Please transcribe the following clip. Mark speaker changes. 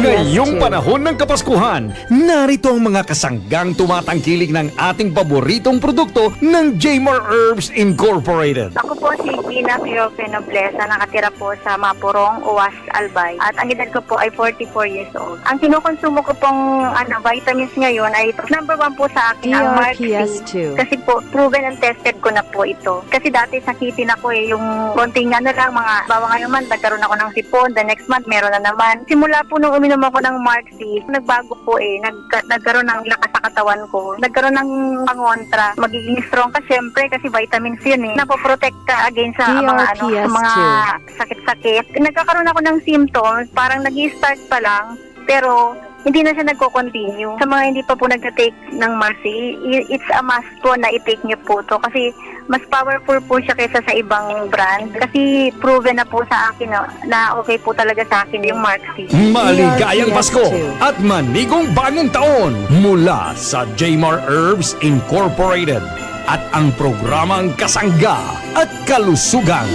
Speaker 1: Ngayong panahon ng Kapaskuhan, narito ang mga kasanggang tumatangkilik ng ating paboritong produkto ng Jmar Herbs Incorporated.
Speaker 2: Ako po si Gina Piofe Nobleza, nakatira po sa Mapurong, Uwas, Albay. At ang edad ko po ay 44 years old. Ang kinukonsumo ko pong vitamins ngayon ay number 1 po sa akin ang Mark-C. Kasi po, proven and tested ko na po ito. Kasi dati sakitin ako yung konting lang, mga bawa ngayon man, nagkaroon ako ng sipon, the next month meron na naman. Simula po nung uminom ako ng Mark-C, nagbago po nagkaroon ng lakas sa katawan ko. Nagkaroon ng pangontra. Magiging strong ka syempre kasi vitamins yun Napoprotect ka against sa mga sakit-sakit. Nagkakaroon ako ng symptoms, parang nag-i-start pa lang, pero hindi na siya nagko-continue. Sa mga hindi pa po nagka-take ng Mark-C, it's a must po na i-take niyo po to kasi mas powerful po siya kaysa sa ibang brand. Kasi proven na po sa akin na okay po talaga sa akin yung Mark-C.
Speaker 1: Maligayang Pasko at manigong bagong taon mula sa Jmar Herbs Incorporated at ang programang Kasangga at Kalusugan.